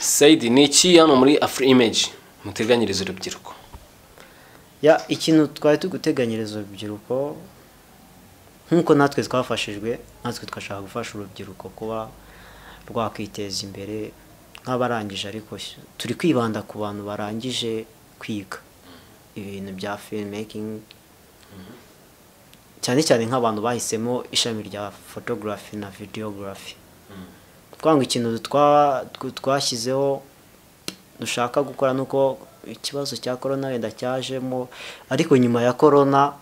Saidi ni iki hano muri Afri Image muteganyiriza urubyiruko? Ya ikintu twari tuguteganyiriza urubyiruko nkuko natwe twafashijwe, natwe twashaka gufasha urubyiruko kuba rwakwiteza imbere nk'abarangije, ariko turi kwibanda ku bantu barangije kwiga ibintu bya filmmaking, cyane cyane nk'abantu bahisemo ishami rya photography na videography. Twanga ikintu twashyizeho dushaka gukora nuko ikibazo cya corona wenda cyajemo, ariko nyuma ya corona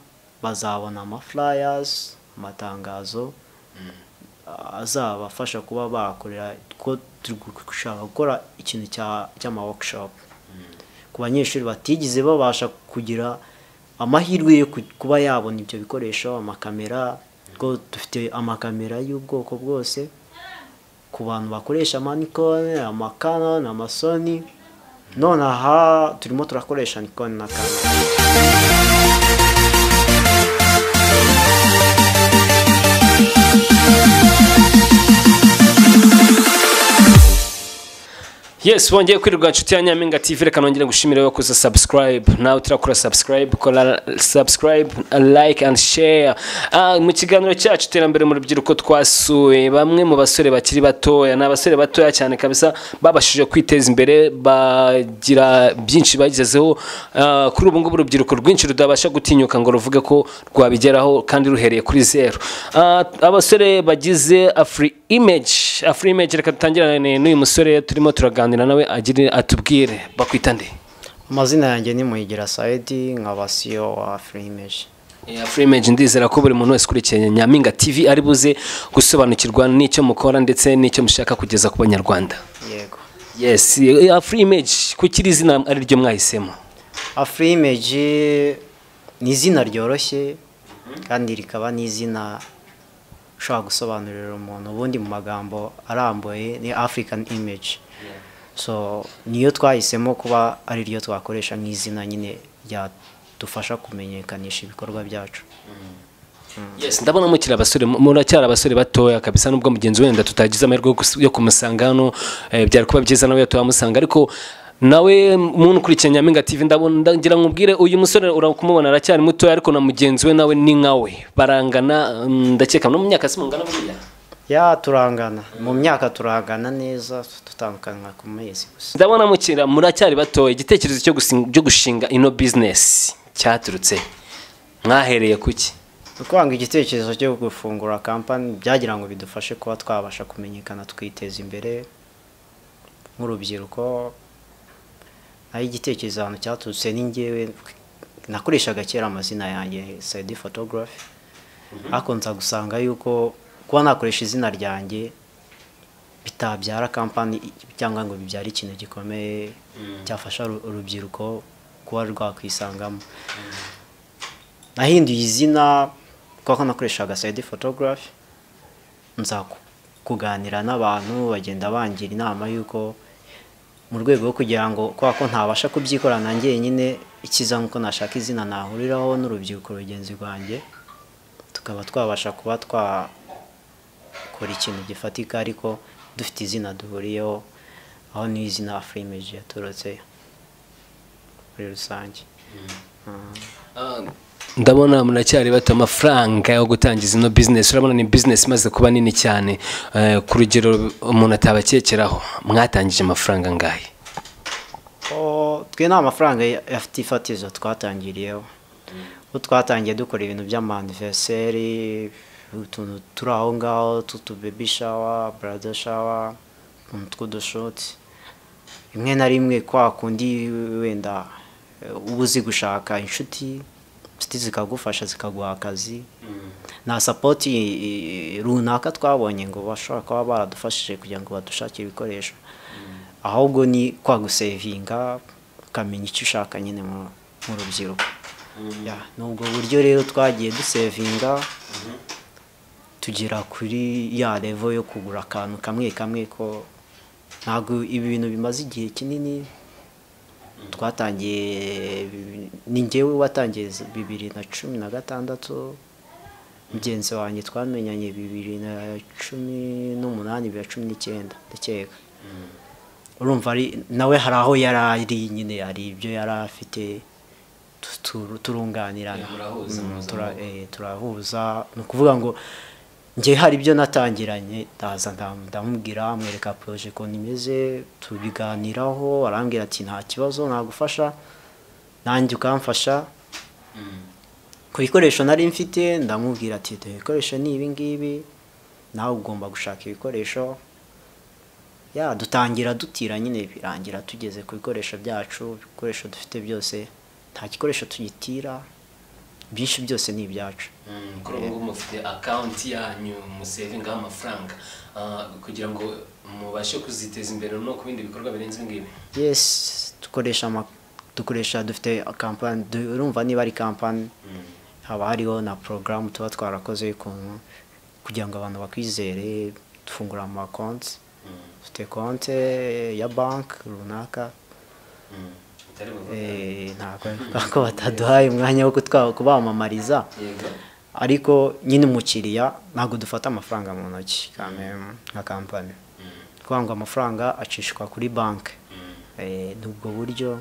bazabona ama flyers, amatangazo azabafasha kuba bakorera ko dushaka gukora ikintu cy'ama workshop ku banyeshuri batigize babasha kugira amahirwe yo kuba yabona ibyo bikoresho, amakamera, ko dufite amakamera y'ubwoko bwose ku bantu bakoresha Nikon, Canon, Sony. None aha turimo turakoresha Nikon na Canon. Yes, wongeye kwirirwa inshuti ya Nyampinga TV, reka nongere gushimira yo kuza subscribe. Nawe turakora subscribe, kola subscribe, like and share. Mu kiganiro cyacu terambere mu rubyiruko twasuye bamwe mu basore bakiri batoya, n'abasore batoya cyane kabisa babashije kwiteza imbere, bagira byinshi bagezeho. Kuri ubu ngubu urubyiruko rwinshi rudabasha gutinyuka ngo ruvuge ko rwabigeraho kandi ruhereye kuri zero. Abasore bagize Afri Image, reka tutangirane n'uyu musore turimo turaganira nawe atubwire bakwita nde. Amazina yanjye ni Muhigira Saidi, nkaba CEO wa Afri Image. Afri Image ndizera ko buri muntu wese kurikiye Nyampinga TV ari buze gusobanukirwa n'icyo mukora ndetse n'icyo mushaka kugeza ku banyarwanda. Yego. Yes, Afri Image kukiri izina ari ryo mwahisemo? Afri Image ni izina ryoroshye kandi rikaba ni izina ushobora gusobanurira umuntu ubundi mu magambo arambuye, ni African Image. So niyo twahisemo kuba ari ryo twakoresha nk'izina nyine ryadufasha kumenyekanisha ibikorwa byacu. Yes, ndabona mukira abasore, muracyari abasore batoya kabisa, nubwo mugenzi wenda tutagize amahirwe yo kumusanga hano, byari kuba byiza nawe tuwamusanga, ariko nawe muntu kurikiye Nyampinga TV ndagira nkubwire uyu musore urakumubona aracyari mutoya, ariko na mugenzi we nawe ni nkawe barangana, ndakeka no mu myaka simungana buriya. Ya turangana mu myaka, turangana neza, tutandukana ku mezi gusa. Ndabona mukira muracyari batoya, igitekerezo cyo gushinga ino business cyaturutse mwahereye kuki? Ukwanga igitekerezo cyo gufungura company byagira ngo bidufashe kuba twabasha kumenyekana, twiteza imbere nk'urubyiruko. Ari igitekerezo hano cyaturutse ni njyewe nakoreshaga kera amazina yanjye Saidi Photography, ariko nza gusanga yuko kuba nakoresha izina ryanjye bitabyara company cyangwa ngo bibyare ikintu gikomeye cyafasha urubyiruko kuba rwakwisangamo. Nahinduye izina kuko nakoreshaga Saidi Photography, nza kuganira n'abantu bagenda bangira inama yuko mu rwego rwo kugira ngo kwa ko ntabasha kubyikorana njyenyine, ikiza nkuko nashaka izina nahuriraho n'urubyiruko rugenzi rwanjye, tukaba twabasha kuba twakora ikintu gifatika ariko dufite izina duhuriyeho, aho ni izina Afri Image yaturutse muri rusange. Ndabona muracyari bato, amafaranga yo gutangiza ino business, urabona ni business maze kuba nini cyane, ku rugero umuntu atabakekeraho, mwatangije amafaranga ngahe? Twe nta mafaranga afite ifatizo twatangiriyeho, twatangiye dukora ibintu by'amanniversaire, utuntu turi aho ngaho, baby shower, brother shower, tw'udushoti rimwe na rimwe, kwa kundi wenda ubuzi gushaka inshuti zikagufasha zikaguha akazi, na support runaka twabonye ngo bashobora kuba baradufashije kugira ngo badushakire ibikoresho, ahubwo ni kwa gusevinga ukamenya icyo ushaka nyine mu rubyiruko. Nubwo buryo rero twagiye dusevinga tugera kuri ya level yo kugura akantu kamwe kamwe, ko ntabwo ibi bintu bimaze igihe kinini. Twatangiye ni njyewe watangiye 2016, mugenzi wanjye twamenyanye 2018 2019 ndakeka. urumva ari nawe hari aho yari ari nyine hari ibyo yari afite turunganirana turahuza ni ukuvuga ngo njye hari ibyo natangiranye ndaza ndamubwira amwereka projet ko nimeze tubiganiraho arambwira ati nta kibazo nagufasha nanjye ukamfasha ku bikoresho nari mfite ndamubwira ati ibikoresho ni ibi ngibi nawe ugomba gushaka ibikoresho dutangira dutira nyine birangira tugeze ku bikoresho byacu ibikoresho dufite byose nta gikoresho tugitira byinshi byose ni ibyacu kuri ubu mufite account yanyu musevinga amafaranga kugira ngo mubashe kuziteza imbere no ku bindi bikorwa birenze ngibi. Yes, dukoresha dufite campaign urumva niba ari campaign haba hariho na program tuba twarakoze kugira ngo abantu bakwizere dufungura ama accounts dufite konte ya bank runaka ntabwo bataduhaye umwanya wo kubamamariza ariko nyine umukiriya ntabwo dufata amafaranga mu ntoki nka kampani kuvuga ngo amafaranga acishwa kuri banki n'ubwo buryo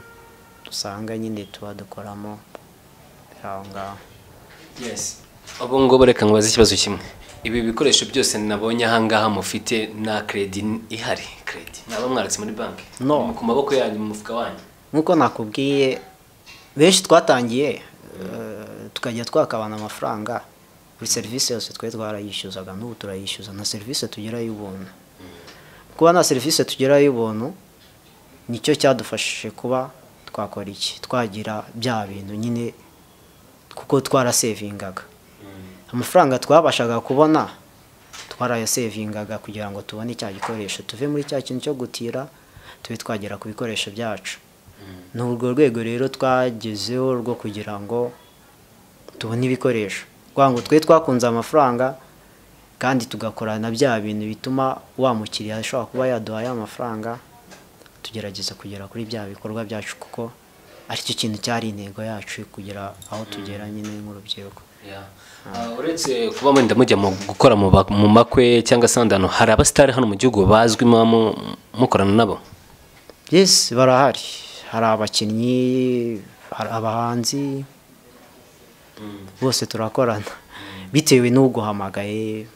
dusanga nyine tuba dukoramo aho ngaho. ubu ngubu reka nkubaze ikibazo kimwe, ibi bikoresho byose nabonye aha ngaha mufite na credit ihari? Credit naba mwaratse muri banki ku maboko yanyu mu mufuka wanyu? Nkuko nakubwiye benshi twatangiye tukajya twakabana amafaranga kuri serivisi yose twe twarayishyuzaga n'ubu turayishyuza na serivisi tugera y'ubuntu. Kuba na serivisi tugera y'ubuntu nicyo cyadufashije kuba twakora iki twagira bya bintu nyine kuko twarasevingaga amafaranga twabashaga kubona twarayasevingaga kugira ngo tubone cya gikoresho tuve muri cya kintu cyo gutira tube twagera ku bikoresho byacu. N'urwo rwego rero twagezeho rwo kugira ngo tubone ibikoresho kugira ngo twe twakunze amafaranga kandi tugakorana bya bintu bituma wa mukiriya ashobora kuba yaduhaye amafaranga tugerageza kugera kuri bya bikorwa byacu kuko aricyo kintu cyari intego yacu kugera aho tugera nyine nk'urubyiruko. Uretse kuba mwenda mujya mu gukora mu makwe cyangwa se hano hari abasitari hano mu gihugu bazwi mukorana nabo? Yes, barahari. Hari abakinnyi, hari abahanzi, bose turakorana bitewe n'uguhamagaye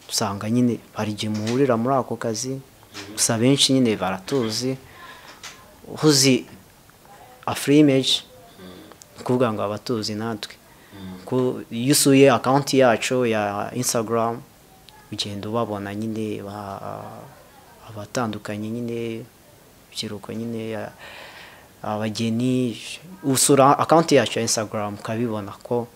usanga nyine hari igihe muhurira muri ako kazi gusa benshi nyine baratuzi uzi Afri Image kuvuga ngo abatuzi natwe ko yusuye account yacu ya Instagram ugenda ubabona nyine abatandukanye nyine biruko nyine abageni usura account yacu ya Instagram kabibona ko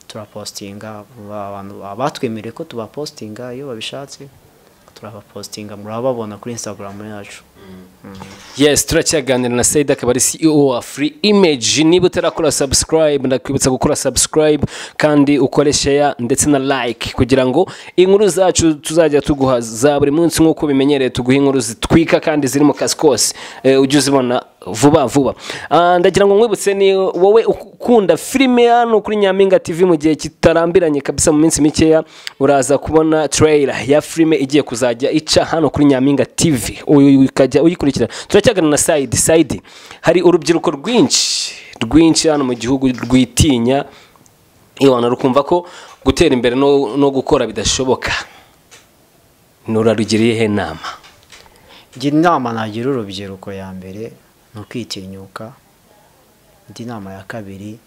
turapostinga abantu abatwemereye ko tubapostinga iyo babishatse turabapostinga murababona kuri Instagram yacu. Yes, turacyaganira na Said akaba ari CEO wa Free Image. Niba utarakora subscribe ndakwibutsa gukora subscribe kandi ukore share ndetse na like kugira ngo inkuru zacu tuzajya tuguha za buri munsi nkuko bimenyereye tuguha inkuru zitwika kandi ziri mu kazi kose ujye uzibona vuba. Ndagira ngo nkwibutse ni wowe ukunda filime hano kuri Nyampinga TV mu gihe kitarambiranye kabisa mu minsi mikeya uraza kubona trailer ya filime igiye kuzajya ica hano kuri Nyampinga TV ukajya uyikurikira. Turacyagana na Said hari urubyiruko rwinshi hano mu gihugu rwitinya iwana rukumva ko gutera imbere no gukora bidashoboka. Nurarugiriye he nama? Inama nagira urubyiruko ya mbere no kwitinyuka. Indi nama ya kabiri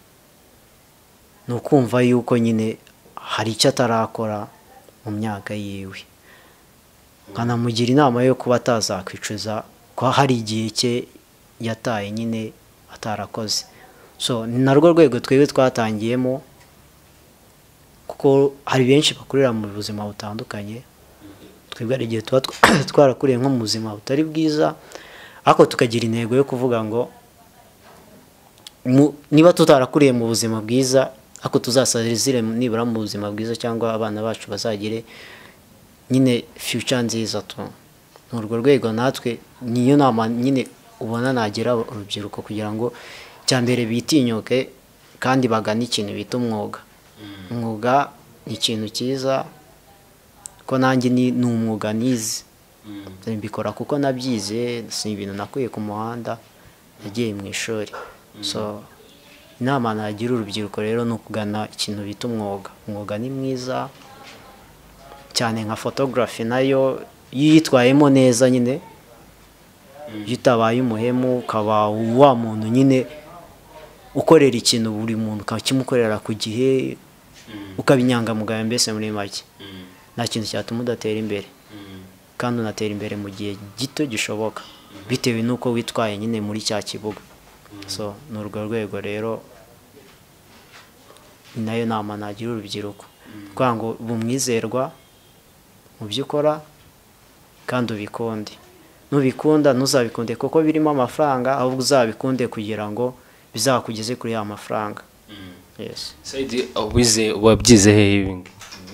no kumva yuko nyine hari icyo atarakora mu myaka yiwe. Nkanamugira inama yo kuba atazakwicuza ko hari igihe cye yataye nyine atarakoze. So ni narwo rwego twebwe twatangiyemo kuko hari benshi bakurira mu buzima butandukanye. Twebwe ari igihe tuba twarakuriye nko mu buzima butari bwiza ariko tukagira intego yo kuvuga ngo niba tutarakuriye mu buzima bwiza ariko tuzasazire nibura mu buzima bwiza cyangwa abana bacu bazagire nyine future nziza tu. N'urwo rwego natwe niyo nama nyine ubona nagira urubyiruko kugira ngo cyambere bitinyuke kandi bagana ikintu bita umwuga. Umwuga ni ikintu cyiza ko nanjye ni umwuga nize mbikora kuko nabyize, si ibintu nakuye ku muhanda, nagiye mu ishuri. So inama nagira urubyiruko rero ni ukugana ikintu bita umwuga ni mwiza cyane nka photography, nayo yitwayemo neza nyine, yitabaye umuhemu, ukaba wa muntu nyine ukorera ikintu buri muntu ukakimukorera ku gihe, ukabinyangamugayo, mbese muri make nta kintu cyatuma udatera imbere, kandi unatera imbere mu gihe gito gishoboka bitewe n'uko witwaye nyine muri cya kibuga. So ni urwo rwego rero nayo nama nagira urubyiruko, kugira ngo bumwizerwa mu byo ukora kandi ubikunde. Nubikunda ntuzabikunde kuko birimo amafaranga, ahubwo uzabikunde kugira ngo bizakugeze kuri ya mafaranga. Yes. Saidi, wabyize he?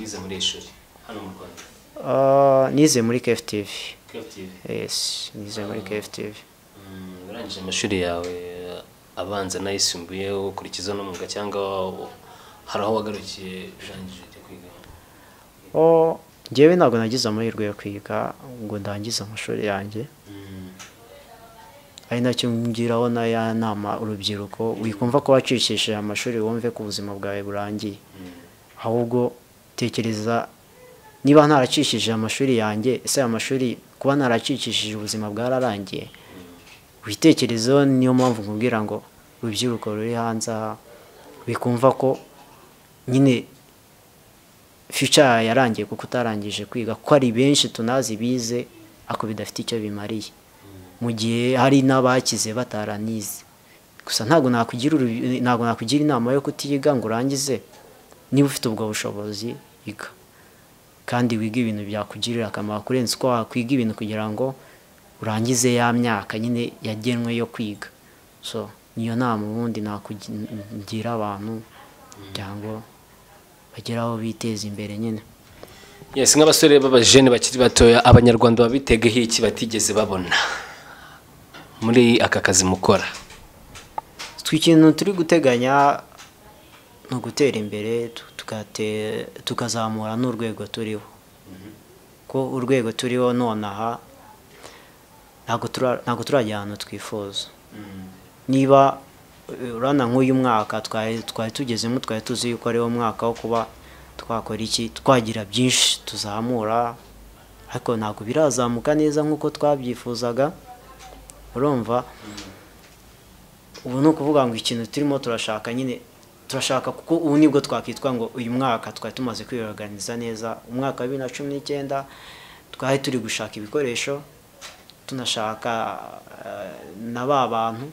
Wize muri ishuri hano mu Rwanda? Nize muri KFTV. KFTV? Yes, nize muri KFTV. Urangije amashuri yawe abanza n'ayisumbuye ukurikiza n'umwuga, cyangwa hari aho wagarukiye urangije kwiga? Njyewe ntabwo nagize amahirwe yo kwiga ngo ndangize amashuri yanjye, ari nacyo ngiraho n'aya nama urubyiruko, wikumva ko wacishije amashuri wumve ko ubuzima bwawe burangiye, ahubwo tekereza niba ntaracishije amashuri yanjye, ese amashuri kuba ntaracishije ubuzima bwararangiye? Witekerezeho. Niyo mpamvu nkubwira ngo urubyiruko ruri hanze wikumva ko nyine future yarangiye kuko utarangije kwiga, ko ari benshi tunazi bize ako bidafite icyo bimariye, mu gihe hari n'abakize bataranize. Gusa ntabwo nakugira inama yo kutiga ngo urangize. Niba ufite ubwo bushobozi iga, kandi wiga ibintu byakugirira akamaro kurenza uko wakwiga ibintu kugira ngo urangize ya myaka nyine yagenwe yo kwiga. So niyo nama ubundi nakugira abantu cyangwa bagera aho biteza imbere nyine. Yes, nk'abasore b'abajene bakiri batoya, abanyarwanda babitegeho iki batigeze babona muri aka kazi mukora? Ikintu turi guteganya ni ugutera imbere, tukazamura n'urwego turiho, ko urwego turiho nonaha ntabwo turajya ahantu twifuza. Niba urana nk'uyu mwaka twari tugezemo, twari tuzi yuko ariwo mwaka wo kuba twakora iki, twagira byinshi tuzamura, ariko ntabwo birazamuka neza nk'uko twabyifuzaga. Urumva, ubu ni ukuvuga ngo ikintu turimo turashaka nyine, turashaka kuko ubu nibwo twakitwa ngo uyu mwaka twari tumaze kwiorganiza neza. Umwaka wa 2019 twari turi gushaka ibikoresho, tunashaka na ba bantu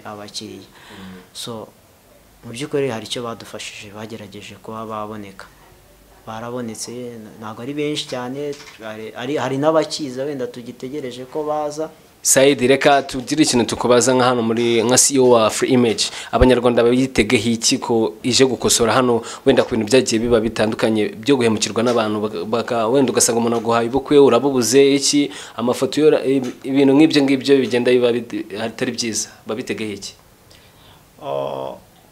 abakiriya. So mu by'ukuri hari icyo badufashije, bagerageje kuba baboneka, barabonetse, ntabwo ari benshi cyane, hari n'abakiza wenda tugitegereje ko baza. Saidi, reka tugire ikintu tukubaza nka hano muri nka CEO wa Free Image, abanyarwanda babitegeho iki ko ije gukosora hano wenda ku bintu byagiye biba bitandukanye byo guhemukirwa n'abantu, wenda ugasanga umuntu aguhaye ubukwe urabubuze iki, amafoto ibintu nk'ibyo bigenda biba atari byiza, babitegeho iki?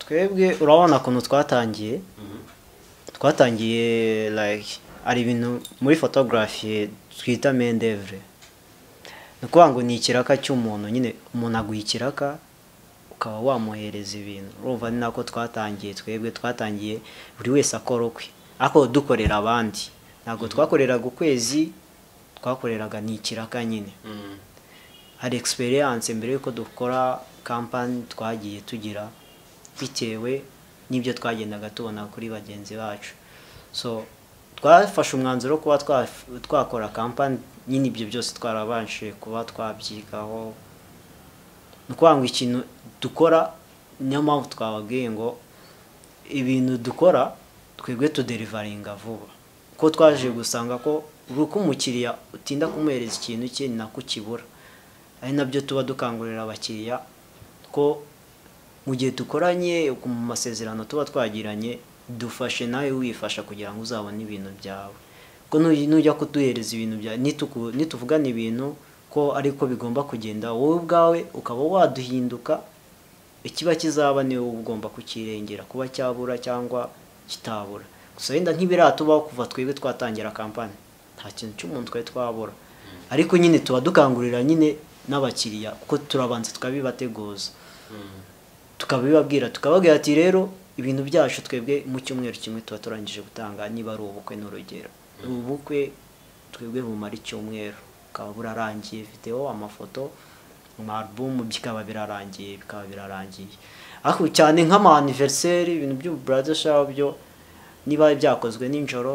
Twebwe urabona ukuntu twatangiye like ari ibintu muri photography twita main d'œuvre. Nukuvuga ngo ni ikiraka cy'umuntu, nyine umuntu aguha ikiraka ukaba wamuhereza ibintu. Urumva ni nako twatangiye. Twebwe twatangiye buri wese akora ukwe, ariko dukorera abandi. Ntabwo twakoreraga ukwezi, twakoreraga ni ikiraka nyine. Hari experience mbere yuko dukora company twagiye tugira bitewe n'ibyo twagendaga tubona kuri bagenzi bacu. So twafashe umwanzuro kuba twakora company nyine, ibyo byose twarabanje kuba twabyigaho. Nukuvuga ngo ikintu dukora, niyo mpamvu twababwiye ngo ibintu dukora twebwe tuderivaringa vuba, ko twaje gusanga ko uko umukiriya utinda kumuhereza ikintu cye ni nako ukibura. Ari nabyo tuba dukangurira abakiriya ko mu gihe dukoranye mu masezerano tuba twagiranye, dufashe nawe wifasha kugira ngo uzabone ibintu byawe, ko nujya kuduhereza ibintu byawe nituvugana ibintu ko ariko bigomba kugenda, wowe ubwawe ukaba waduhinduka, ikiba kizaba niwe ugomba kukirengera, kuba cyabura cyangwa kitabura. Gusa wenda ntibiratubaho kuva twebwe twatangira kampani. nta kintu cy'umuntu twari twabura ariko nyine tuba dukangurira nyine n'abakiriya kuko turabanza tukabibateguza tukabibabwira tukababwira ati rero ibintu byacu twebwe mu cyumweru kimwe tuba turangije gutanga niba ari ubukwe n'urugero ubukwe twebwe bumara icyumweru bukaba burarangiye videwo amafoto album bikaba birarangiye ariko cyane nk'ama anniversaire ibintu by'u brother shower byo niba byakozwe n'injoro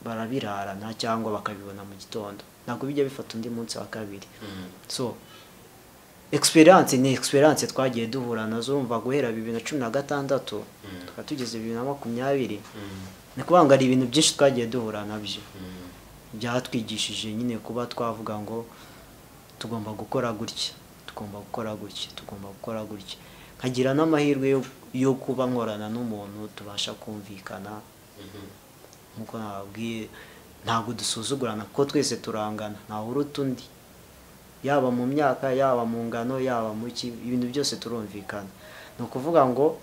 barabirarana cyangwa bakabibona mu gitondo ntabwo bijya bifata undi munsi wa kabiri so experience ni experience twagiye duhura nazo urumva guhera 2016 tukaba tugeze 2020 ni kubanga ari ibintu byinshi twagiye duhura nabyo byatwigishije nyine kuba twavuga ngo tugomba gukora gutya nkagira n'amahirwe yo kuba nkorana n'umuntu tubasha kumvikana nkuko nababwiye ntabwo dusuzugurana kuko twese turangana ntawe uruta undi yaba mu myaka yaba mu ngano yaba mu ibintu byose turumvikana ni ukuvuga ngo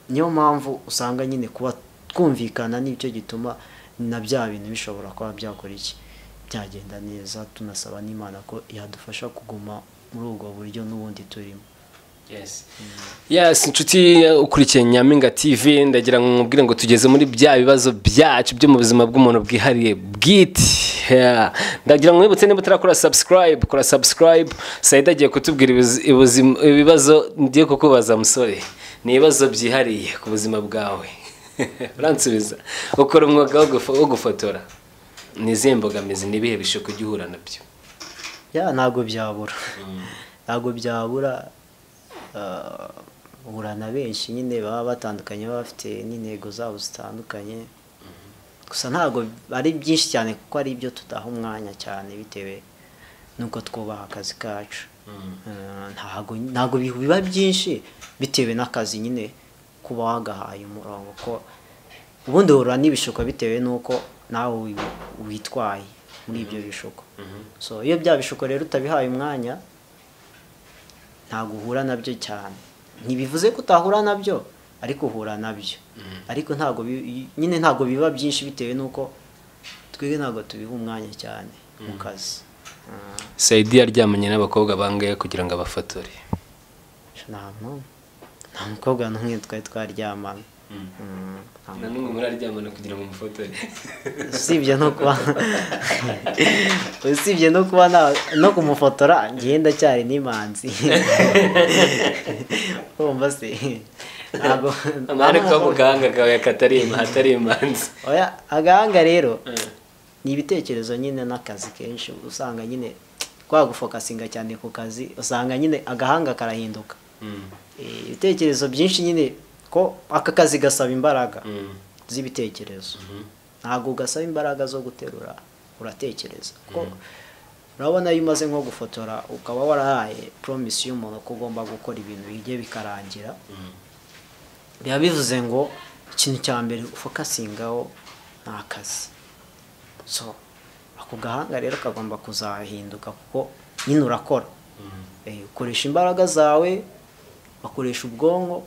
niyo mpamvu usanga nyine kuba twumvikana n'icyo gituma na bya bintu bishobora kuba byakora iki byagenda neza tunasaba n'Imana ko yadufasha kuguma muri ubwo buryo n'ubundi turimo yes inshuti ukurikiye Nyampinga TV ndagira ngo nkubwire ngo tugeze muri bya bibazo byacu byo mu buzima bw'umuntu bwihariye bwite ndagira ngo mwibutse niba utarakora subscribe Said agiye kutubwira ibibazo ngiye kukubaza musore ni ibibazo byihariye ku buzima bwawe uransubiza ukora umwuga wo gufotora nizihe mbogamizi nibihe bishuko ugihura nabyo ntabwo byabura uhura na benshi nyine baba batandukanye baba bafite n'intego zabo zitandukanye gusa ntabwo ari byinshi cyane kuko ari ibyo tudaha umwanya cyane bitewe nuko twubaha akazi kacu ntabwo biba byinshi bitewe n'akazi nyine kuba wagahaye umurongo ko ubundi uhura n'ibishuko bitewe nuko nawe witwaye muri ibyo bishuko so iyo bya bishuko rero utabihaye umwanya ntabwo uhura nabyo cyane ntibivuze ko utahura nabyo ariko uhura nabyo ariko ntabwo biba byinshi bitewe nuko twebwe ntabwo tubiha umwanya cyane mu kazi Said yaryamanye n'abakobwa bangaye kugira ngo abafotore nta mukobwa n'umwe twari twaryamana nta n'umwe muraryamana kugira ngo mufotore usibye no kuba no kumufotora ngenda cyari n'imanzi urumva se ntabwo ariko muganga kawe atari imanzi oya agahanga rero ni ibitekerezo nyine n'akazi kenshi usanga nyine twagufokasinga cyane ku kazi usanga nyine agahanga karahinduka ibitekerezo byinshi nyine ko aka kazi gasaba imbaraga z'ibitekerezo ntabwo gasaba imbaraga zo guterura uratekereza ko urabona iyo umaze nko gufotora ukaba warahaye promise y'umuntu ko ugomba gukora ibintu bigiye bikarangira biba bivuze ngo ikintu cya mbere ufokasingaho ni akazi so ako gahanga rero kagomba kuzahinduka kuko nyine urakora ukoresha imbaraga zawe bakoresha ubwonko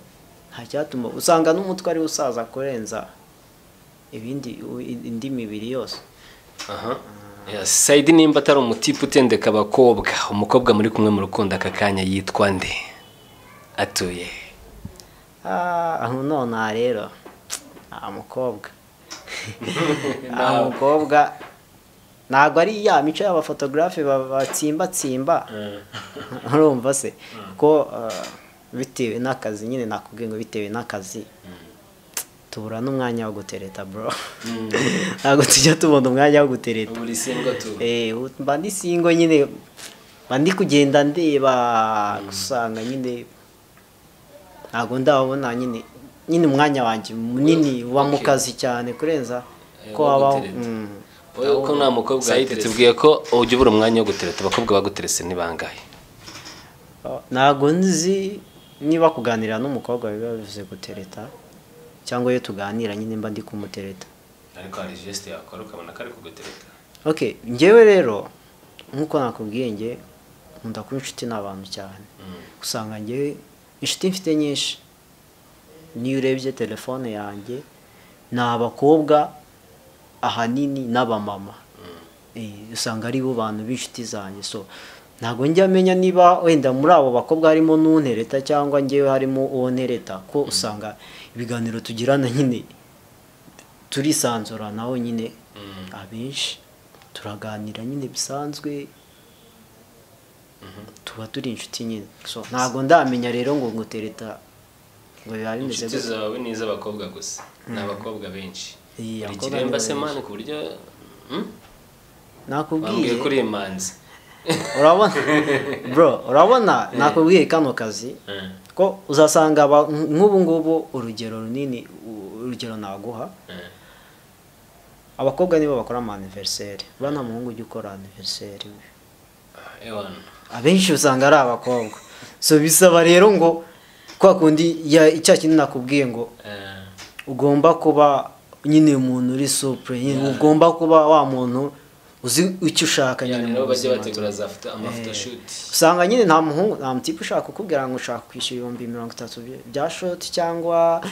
nta cyatuma usanga n'umutwe ari usaza kurenza indi mibiri yose Said nimba atari umutipe utendeka abakobwa umukobwa muri kumwe mu rukundo aka kanya yitwa nde atuye aho none rero umukobwa umukobwa ntabwo ari ya mico y'abafotogarafe batsimbatsimba urumva se ko bitewe n'akazi nyine nakubwiye ngo bitewe n'akazi tubura n'umwanya wo gutereta bro ntabwo tujya tubona umwanya wo gutereta mba ndi singo nyine mba ndi kugenda ndeba gusanga nyine ntabwo ndabona nyine umwanya wanjye munini uba mu kazi cyane kurenza ko wabaho ko nta mukobwa tubwiye ko ujya ubura umwanya wo gutereta abakobwa baguterese ni bangahe ntabwo nzi niba kuganira n'umukobwa biba bivuze gutereta cyangwa iyo tuganira nyine mba ndi kumutereta ariko hari geste yakora ukabona ko ari kugutereta njyewe rero nk'uko nakubwiye njye nkunda kuba inshuti n'abantu cyane usanga njyewe inshuti mfite nyinshi niyo urebye telefone yanjye ni abakobwa ahanini n'abamama usanga ari bo bantu b'inshuti zanjye so ntabwo njya amenya niba wenda muri abo bakobwa harimo n'untereta cyangwa njyewe harimo uwo ntereta ko usanga ibiganiro tugirana nyine turisanzuranaho nyine abenshi turaganira nyine bisanzwe tuba turi inshuti nyine so ntabwo ndamenya rero ngo ngutereta ngo biba bimeze inshuti zawe ni iz'abakobwa gusa ni abakobwa benshi ikiremba se mani ku buryo nakubwiye kuri imanzi urabona bro urabona nakubwiye kano kazi ko uzasanga nk'ubu ngubu urugero runini urugero naguha abakobwa nibo bakora ama anniversaire bana muhungu ujya ukora anniversaire abenshi usanga ari abakobwa so bisaba rero ngo kwa kundi icya kintu nakubwiye ngo ugomba kuba nyine umuntu uri supre ugomba kuba wa muntu uzi icyo ushaka nyine nabo bajya bategura za amafoto shoot usanga nyine nta muhungu nta mutipe ushaka kukubwira ngo ushaka kwishyura 30,000 bya shot cyangwa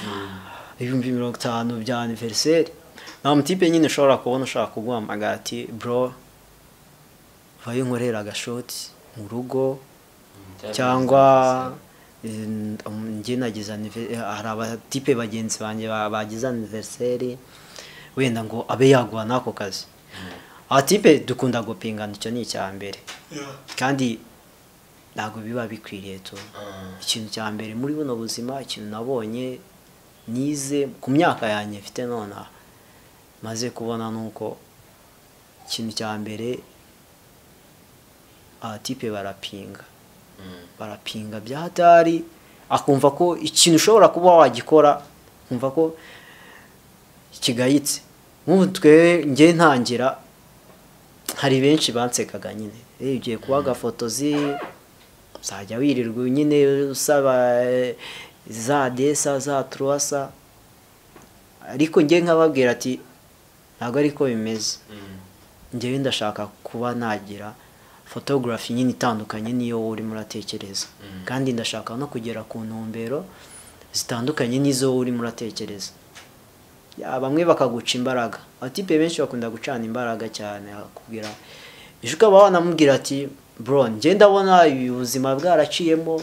50,000 bya anniversaire nta mutipe nyine ushobora kubona ushaka kuguhamagara ati bro vayo nkorera agashoti mu rugo cyangwa njye nagize hari abatipe bagenzi banjye bagize anniversaire wenda ngo abe yaguha n'ako kazi abatipe dukunda gupingana icyo ni icya mbere kandi ntabwo biba bikwiriye tu ikintu cya mbere muri buno buzima ikintu nabonye nize ku myaka yanjye mfite none maze kubona nuko ikintu cya mbere abatipe barapinga byahatari akumva ko ikintu ushobora kuba wagikora kumva ko kigayitse nk'ubu twe njye ntangira hari benshi bansekaga nyine ugiye kuba agafotozi uzajya wirirwa nyine usaba za desa za truasa ariko njye nkababwira ati ntabwo ariko bimeze njyewe ndashaka kuba nagira photography nyine itandukanye niyo uri muratekereza kandi ndashaka no kugera ku ntumbero zitandukanye nizo uri muratekereza bamwe bakaguca imbaraga abatipe benshi bakunda gucana imbaraga cyane akubwira ukaba wanamubwira ati bro njye ndabona ubuzima bwaraciyemo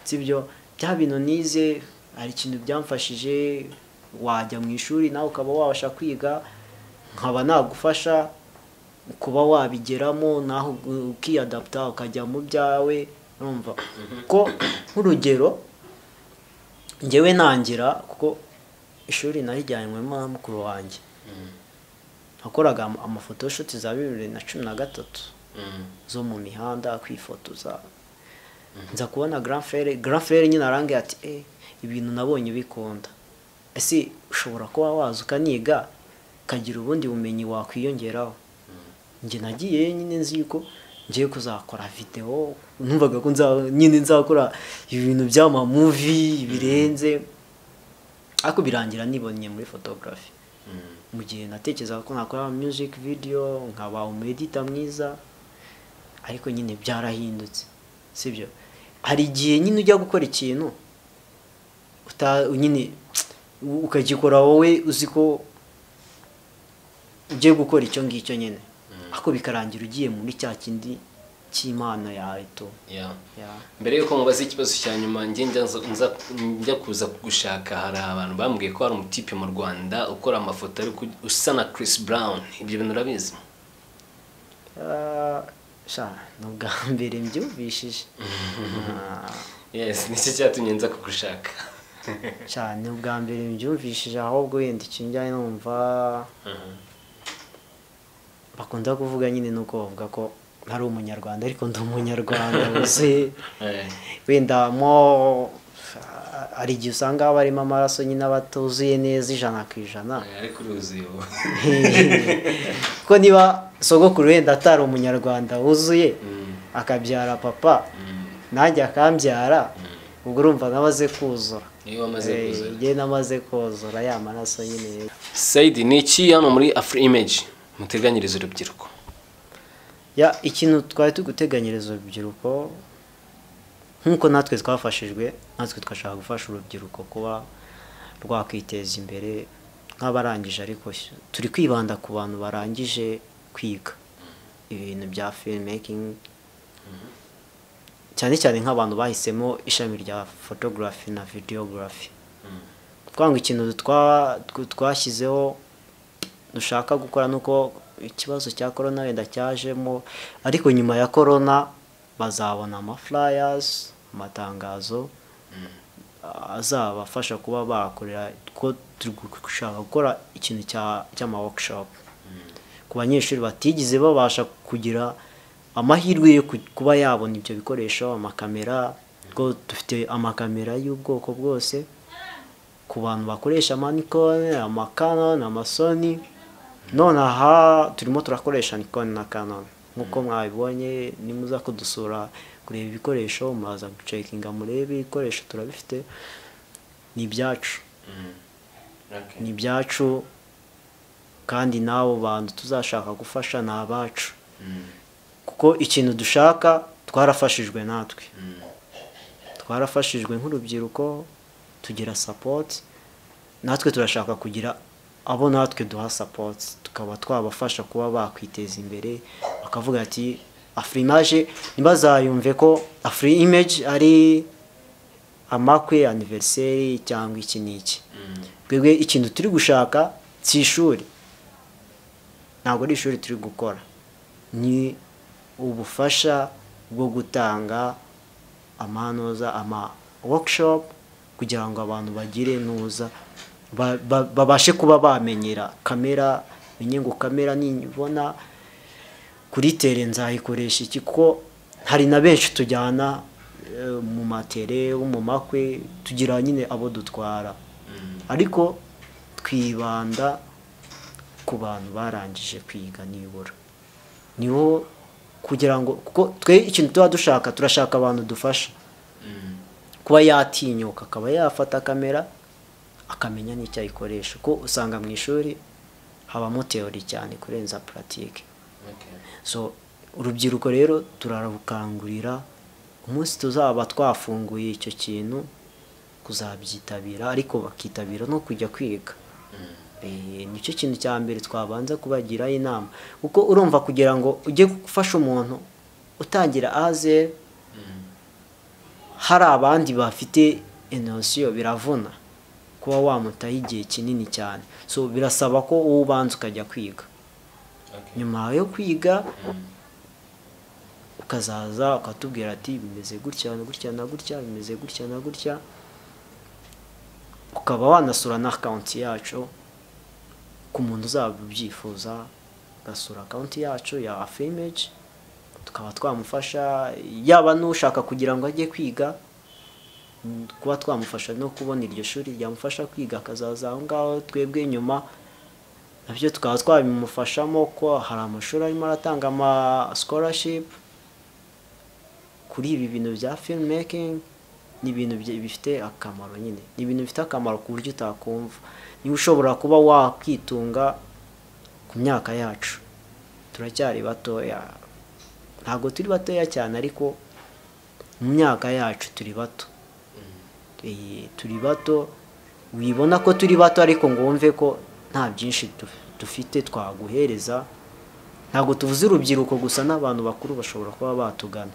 sibyo bya bintu nize hari ikintu byamfashije wajya mu ishuri nawe ukaba wabasha kwiga nkaba nagufasha kuba wabigeramo naho ukiyadapta ukajya mu byawe urumva ko nk'urugero njyewe nangira kuko ishuri narijyanywemo na mukuru wanjye nakoraga amafoto shoot za 2013 zo mu mihanda kwifotoza nza kubona grand frère nyine arangiye ati ibintu nabonye bikunda ese ushobora kuba waza ukaniga kagira ubundi bumenyi wakwiyongeraho njye nagiye nyine nzi ko ngiye kuzakora video numvaga ko nzakora ibintu by'ama movie birenze ariko birangira nibonye muri photography mu gihe natekereza ko nakora music video nkaba umeditor mwiza ariko nyine byarahindutse sibyo hari igihe nyine ujya gukora ikintu nyine ukagikora wowe uzi ko ugiye gukora icyo ngicyo nyine ako bikarangira ugiye muri cya kindi cy'Imana yawe to mbere yuko mubaza ikibazo cya nyuma njya kuza kugushaka hari abantu bambwiye ko hari umutipe mu Rwanda ukora amafoto ari usa na Chris Brown ibyo bintu urabizi nubwa mbere mbyumvishije yes nicyo cyatumye nza kugushaka cyane ubwa mbere mbyumvishije ahubwo wenda ikinjyanye numva bakunda kuvuga nyine nuko bavuga ko ntari umunyarwanda ariko ndi umunyarwanda uzi wenda mo ari igihe usanga barimo amaraso nyine abatuzuye neza 100%. Ariko uruzuye ko niba sogokuru wenda atari umunyarwanda wuzuye akabyara papa nanjye akambyara ubwo urumva namaze kuzura. Iyo wamaze kuzura. Igihe namaze kuzura ya maraso nyine. Saidi ni iki hano muri Afri Image muteganyiriza urubyiruko? Ya ikintu twari tuguteganyiriza urubyiruko nkuko natwe twafashijwe natwe twashaka gufasha urubyiruko kuba rwakwiteza imbere nk'abarangije ariko turi kwibanda ku bantu barangije kwiga ibintu bya filmmaking cyane cyane nk'abantu bahisemo ishami rya photography na videography twanga ikintu twashyizeho dushaka gukora nuko ikibazo cya corona wenda cyajemo ariko nyuma ya corona bazabona ama flyers amatangazo azabafasha kuba bakorera ko dushaka gukora ikintu cy'ama workshop ku banyeshuri batigize babasha kugira amahirwe yo kuba yabona ibyo bikoresho amakamera ko dufite amakamera y'ubwoko bwose ku bantu bakoresha Nikon Canon Sony none aha turimo turakoresha Nikon na Canon nkuko mwabibonye nimuza kudusura kureba ibikoresho muraza gucekinga murebe ibikoresho turabifite ni ibyacu ni ibyacu kandi nabo bantu tuzashaka gufasha ni abacu kuko ikintu dushaka twarafashijwe natwe twarafashijwe nk'urubyiruko tugira support natwe turashaka kugira abo natwe duha support tukaba twabafasha kuba bakwiteza imbere bakavuga ati Afrimage ntibazayumve ko Afri Image ari amakwe anniversaire cyangwa iki niki twebwe ikintu turi gushaka si ishuri ntabwo ari ishuri turi gukora ni ubufasha bwo gutanga amanoza ama workshop kugira ngo abantu bagire nuza babashe kuba bamenyera kamera menye ngo kamera nibona kuri tere nzayikoresha iki ko hari na benshi tujyana mu matere mu makwe tugira nyine abo dutwara ariko twibanda ku bantu barangije kwiga nibura niho kugira ngo kuko twe ikintu tuba dushaka turashaka abantu dufasha kuba yatinyuka akaba yafata kamera akamenya n'icyo ayikoresha ko usanga mu ishuri habamo theory cyane kurenza pratique so urubyiruko rero turarabukangurira umunsi tuzaba twafunguye icyo kintu kuzabyitabira ariko bakitabira no kujya kwiga nicyo kintu cya mbere twabanza kubagira inama kuko urumva kugira ngo ujye gufasha umuntu utangira aze hari abandi bafite inosiyo biravuna kuba wamutaho igihe kinini cyane so birasaba ko wowe ubanza ukajya kwiga nyuma yo kwiga ukazaza ukatubwira ati bimeze gutya na gutya na gutya bimeze gutya na gutya ukaba wanasura na account yacu ku muntu uzaba ubyifuza ugasura account yacu ya Afrimage tukaba twamufasha yaba n'ushaka kugira ngo ajye kwiga kuba twamufasha no kubona iryo shuri ryamufasha kwiga akazaza aho ngaho twebwe nyuma nabyo tukaba twabimufashamo ko hari amashuri arimo aratanga ama scholarship kuri ibi bintu bya filmmaking ni ibintu bifite akamaro nyine ni ibintu bifite akamaro ku buryo utakumva niba ushobora kuba wakwitunga ku myaka yacu turacyari batoya ntabwo turi batoya cyane ariko mu myaka yacu turi bato turi bato wibona ko turi bato ariko ngo wumve ko nta byinshi dufite twaguhereza ntabwo tuvuze urubyiruko gusa n'abantu bakuru bashobora kuba batugana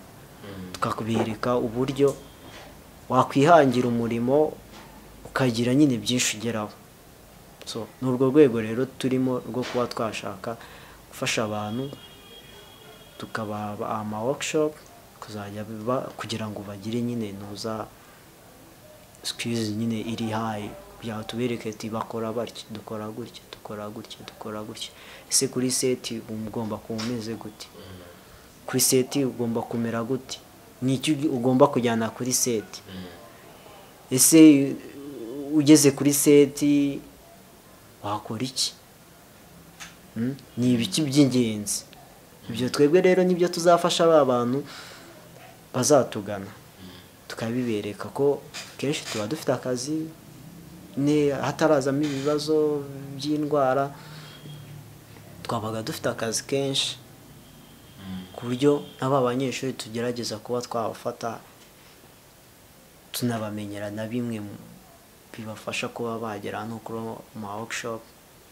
tukakubereka uburyo wakwihangira umurimo ukagira nyine byinshi ugeraho so ni urwo rwego rero turimo rwo kuba twashaka gufasha abantu tukababa ama workshop kuzajya kugira ngo bagire nyine nuza skills nyine iri high bya tubereke ati bakora batyo dukora gutya dukora gutya dukora gutya ese kuri set ugomba kumeze gute kuri set ugomba kumera gute n'icyo ugomba kujyana kuri set ese ugeze kuri set wakora iki ni ibiki by'ingenzi ibyo twebwe rero nibyo tuzafasha aba bantu bazatugana tukabibereka ko kenshi tuba dufite akazi hatarazamo ibibazo by'indwara twabaga dufite akazi kenshi ku buryo n'aba banyeshuri tugerageza kuba twabafata tunabamenyera na bimwe bibafasha kuba bagera no kuri ma workshop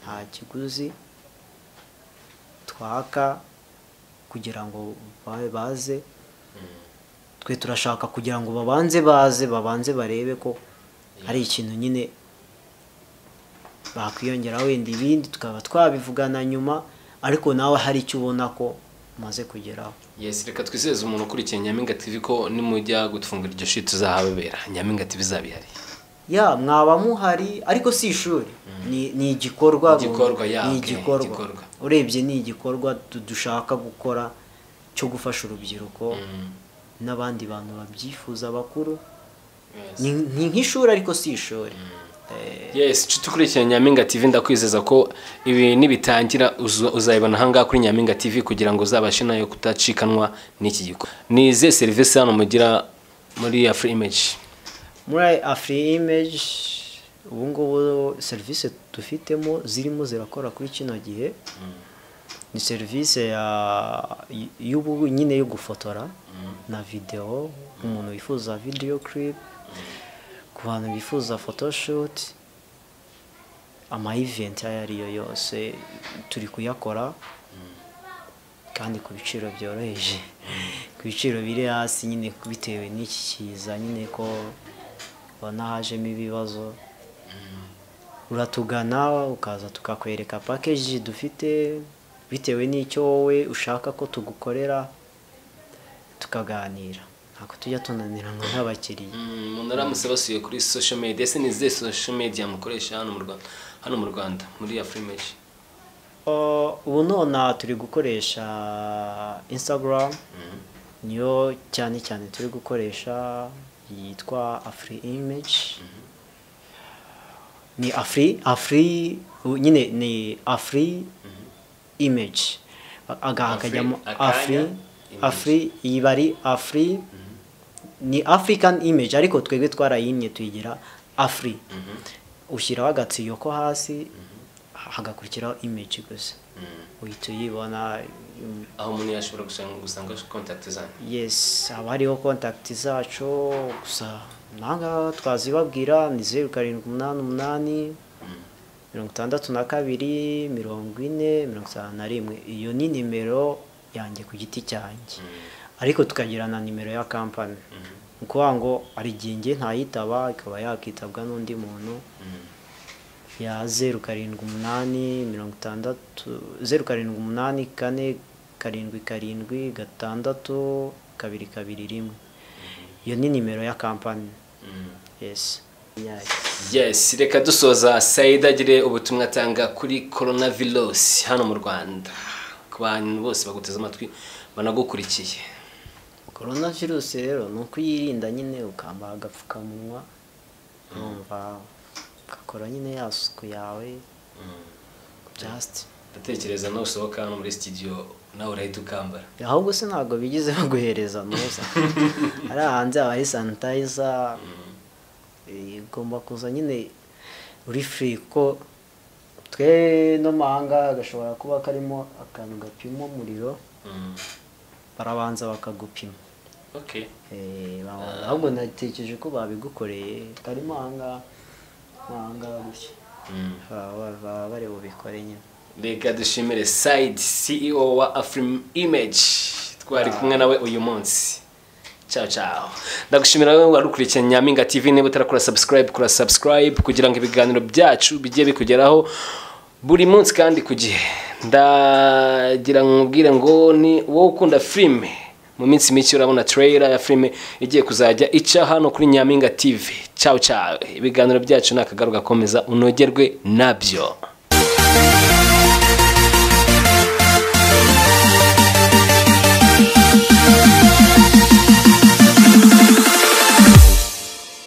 nta kiguzi twaka kugira ngo baze twe turashaka kugira ngo babanze barebe ko hari ikintu nyine bakwiyongera wenda ibindi tukaba twabivugana nyuma ariko nawe hari icyo ubona ko umaze kugeraho. Yes, reka twizeze umuntu ukurikiye Nyampinga TV ko nimujya gutfungura iryo shit tuzahabera Nyampinga TV zabihari. Ya mwaba muhari ariko si ishuri ni igikorwa urebye ni igikorwa dushaka gukora cyo gufasha urubyiruko n'abandi bantu babyifuza bakuru ni nk'ishuri ariko si ishuri. Yes, tukurikira Nyampinga TV ndakwizeza ko ibi nibitangira uzayibona hanga kuri Nyampinga TV kugira ngo uzabashe nayo kutacikanwa n'iki giko. Ni ze service hano mugira muri Afri Image. Muri Afri Image ubu ngubu service dufitemo zirimo zirakora kuri kino gihe ni service y'ubu nyine yo gufotora na video umuntu wifuza video clip ku bantu bifuza photoshoot ama event ayariyo yose turi kuyakora kandi ku biciro byoroheje ku biciro biri hasi nyine bitewe n'iki kiza nyine ko banahajemo ibibazo uratugana ukaza tukakwereka package dufite bitewe n'icyo wowe ushaka ko tugukorera tukaganira ntabwo tujya tunanira ngo nk'abakiriya. Umuntu aramusabasuye kuri social media ese ni ze social media mukoresha hano mu Rwanda muri Afri Image? Ubu none turi gukoresha Instagram niyo cyane turi gukoresha yitwa Afri Image. Ni Afri nyine ni Afri Image agahakajyamo Afri ibari Afri ni African Image ariko twebwe twarayimye tuyigira Afri ushyiraho agatsiyo ko hasi hagakurikiraho image gusa uhita uyibona aho umuntu yashobora gusanga contact zanyu. Yes, haba hariho contact zacu gusa nanga twazibabwira ni 0788 62 40 iyo ni nimero yanjye ku giti cyanjye ariko tukagira na nimero ya company ukuvuga ngo ari igihe ntayitaba ikaba yakitabwa n'undi muntu ya 0788 4 7 6 iyo ni nimero ya company. Yes. Yes, reka dusoza Said agire ubutumwa atanga kuri coronavirus hano mu Rwanda ku bantu bose baguteza amatwi banagukurikiye. Coronavirus rero nuko yirinda nyine ukambara agapfukamunwa numva ukakora nyine yasuku yawe just ndatekereza no usohoka hano muri studio nawe urahita ukambara ahubwo se ntabwo bigize baguhereza nuza ari hanze abaye sanitizer igomba kuza nyine uri free ko twe no mahanga gashobora kuba karimo akantu gapima umuriro barabanza bakagupima. Okay. Ahubwo natekereje ko babigukoreye karimo mahanga gushya bari bubikore nyine. Reka dushimire Said CEO wa Afri Image twari kumwe nawe uyu munsi. Ciao. Ndagushimira wewe warukurikiye Nyampinga TV niba utarakora subscribe kugira ngo ibiganiro byacu bigiye bikugeraho buri munsi kandi ku gihe. Ndagira nkubwire ngo ni wowe ukunda filme mu minsi mike urabona trailer ya filme igiye kuzajya ica hano kuri Nyampinga TV. Ciao. Ibiganiro byacu nakagaruka komeza unogerwe nabyo.